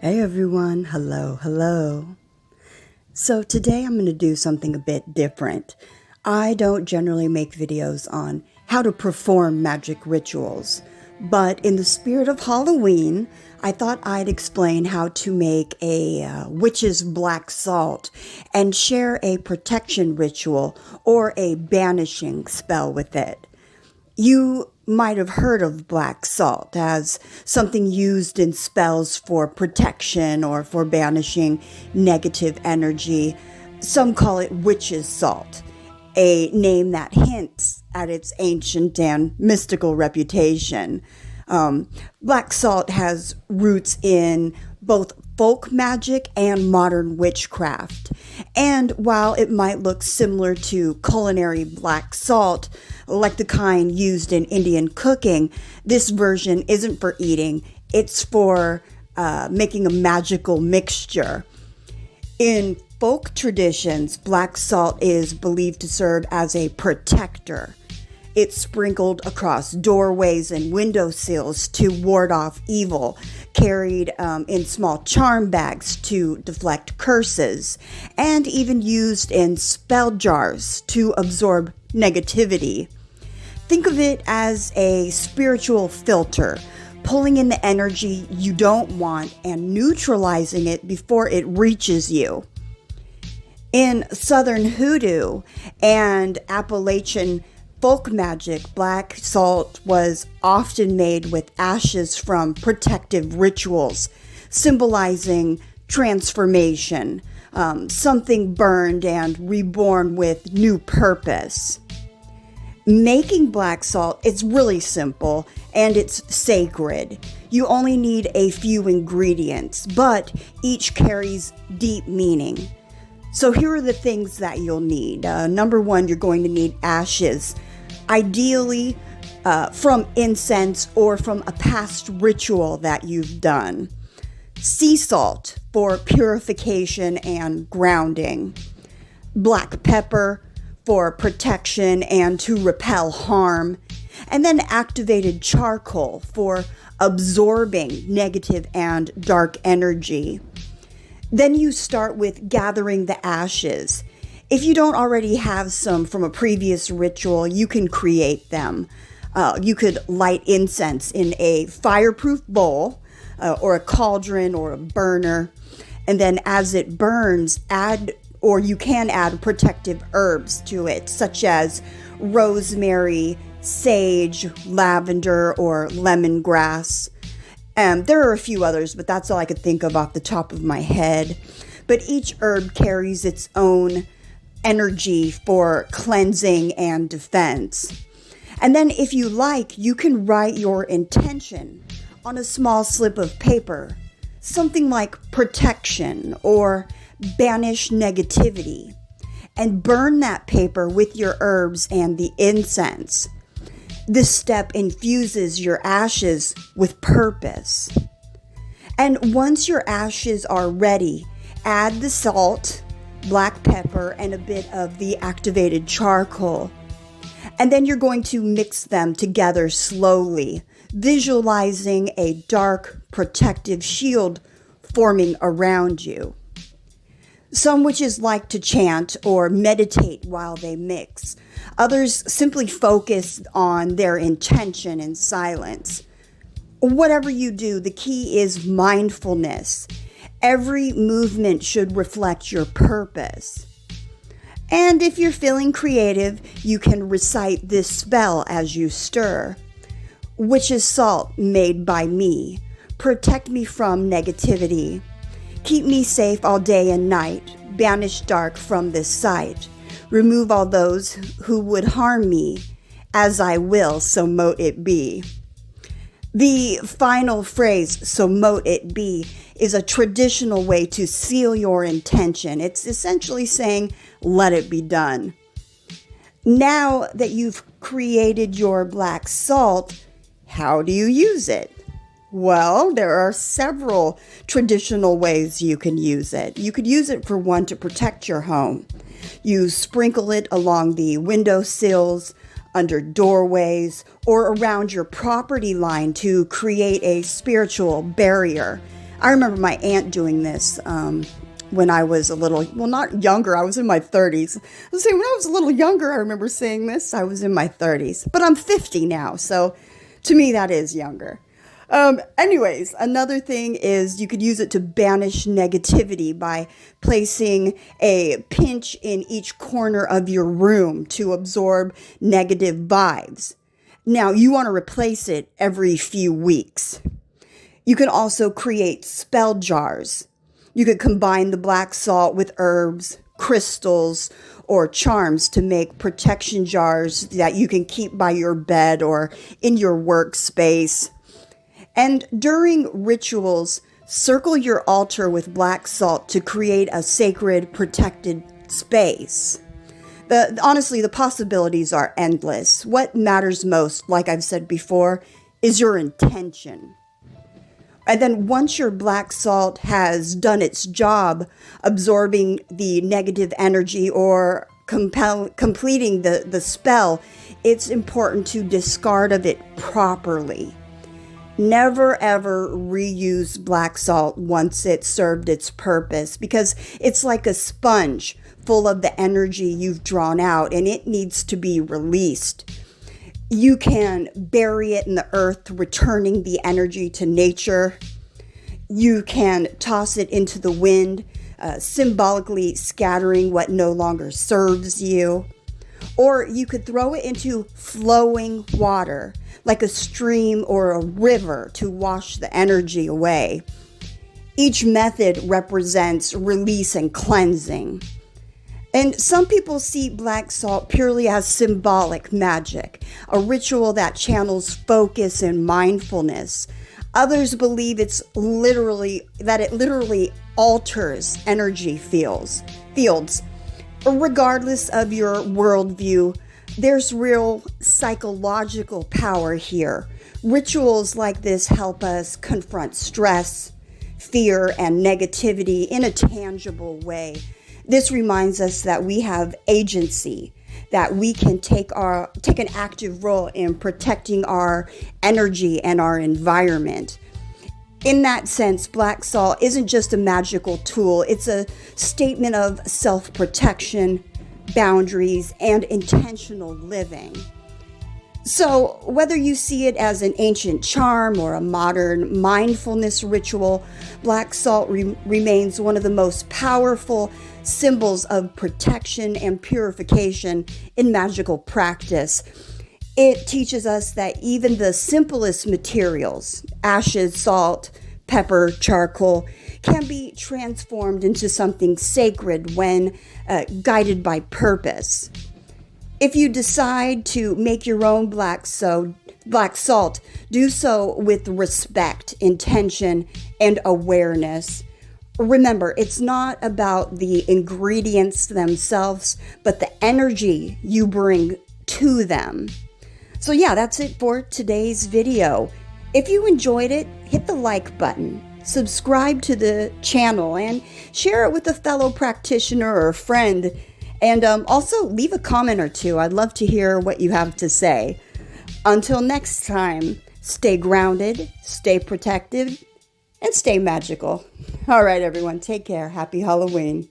Hey everyone, hello. So today I'm going to do something a bit different. I don't generally make videos on how to perform magic rituals, but in the spirit of Halloween, I thought I'd explain how to make a witch's black salt and share a protection ritual or a banishing spell with it. You might have heard of black salt as something used in spells for protection or for banishing negative energy. Some call it witch's salt, a name that hints at its ancient and mystical reputation. Black salt has roots in both folk magic and modern witchcraft. And while it might look similar to culinary black salt, like the kind used in Indian cooking, this version isn't for eating, it's for making a magical mixture. In folk traditions, black salt is believed to serve as a protector. It's sprinkled across doorways and windowsills to ward off evil, carried in small charm bags to deflect curses, and even used in spell jars to absorb negativity. Think of it as a spiritual filter, pulling in the energy you don't want and neutralizing it before it reaches you. In Southern Hoodoo and Appalachian folk magic, black salt was often made with ashes from protective rituals, symbolizing transformation, something burned and reborn with new purpose. Making black salt is really simple and it's sacred. You only need a few ingredients, but each carries deep meaning. So here are the things that you'll need. Number one, you're going to need ashes, ideally from incense or from a past ritual that you've done. Sea salt for purification and grounding. Black pepper for protection and to repel harm. And then activated charcoal for absorbing negative and dark energy. Then you start with gathering the ashes. If you don't already have some from a previous ritual, you can create them. You could light incense in a fireproof bowl or a cauldron or a burner. And then as it burns, you can add protective herbs to it, such as rosemary, sage, lavender, or lemongrass. There are a few others, but that's all I could think of off the top of my head. But each herb carries its own energy for cleansing and defense. And then if you like, you can write your intention on a small slip of paper, something like protection or banish negativity, and burn that paper with your herbs and the incense. This step infuses your ashes with purpose. And once your ashes are ready, add the salt, black pepper, and a bit of the activated charcoal. And then you're going to mix them together slowly, visualizing a dark protective shield forming around you. Some witches like to chant or meditate while they mix. Others simply focus on their intention in silence. Whatever you do, the key is mindfulness. Every movement should reflect your purpose. And if you're feeling creative, you can recite this spell as you stir. Witch's salt made by me. Protect me from negativity. Keep me safe all day and night. Banish dark from this sight. Remove all those who would harm me. As I will, so mote it be. The final phrase, so mote it be, is a traditional way to seal your intention. It's essentially saying, let it be done. Now that you've created your black salt, how do you use it? Well, there are several traditional ways you can use it. You could use it for one to protect your home. You sprinkle it along the windowsills, under doorways, or around your property line to create a spiritual barrier. I remember my aunt doing this when I was a little, well, not younger. I was in my 30s. Let's say when I was a little younger, I remember seeing this. I was in my 30s, but I'm 50 now. So to me, that is younger. Anyways, another thing is you could use it to banish negativity by placing a pinch in each corner of your room to absorb negative vibes. Now, you want to replace it every few weeks. You can also create spell jars. You could combine the black salt with herbs, crystals, or charms to make protection jars that you can keep by your bed or in your workspace. And during rituals, circle your altar with black salt to create a sacred, protected space. Honestly, the possibilities are endless. What matters most, like I've said before, is your intention. And then once your black salt has done its job absorbing the negative energy or completing the spell, it's important to discard of it properly. Never ever reuse black salt once it served its purpose, because it's like a sponge full of the energy you've drawn out and it needs to be released. You can bury it in the earth, returning the energy to nature. You can toss it into the wind, symbolically scattering what no longer serves you. Or you could throw it into flowing water, like a stream or a river, to wash the energy away. Each method represents release and cleansing. And some people see black salt purely as symbolic magic, a ritual that channels focus and mindfulness. Others believe it literally alters energy fields. Regardless of your worldview, there's real psychological power here. Rituals like this help us confront stress, fear, and negativity in a tangible way. This reminds us that we have agency, that we can take an active role in protecting our energy and our environment. In that sense, black salt isn't just a magical tool, it's a statement of self-protection, boundaries, and intentional living. So, whether you see it as an ancient charm or a modern mindfulness ritual, black salt remains one of the most powerful symbols of protection and purification in magical practice. It teaches us that even the simplest materials, ashes, salt, pepper, charcoal, can be transformed into something sacred when guided by purpose. If you decide to make your own black salt, do so with respect, intention, and awareness. Remember, it's not about the ingredients themselves, but the energy you bring to them. So yeah, that's it for today's video. If you enjoyed it, hit the like button, subscribe to the channel, and share it with a fellow practitioner or a friend. And also leave a comment or two. I'd love to hear what you have to say. Until next time, stay grounded, stay protected, and stay magical. All right, everyone, take care. Happy Halloween.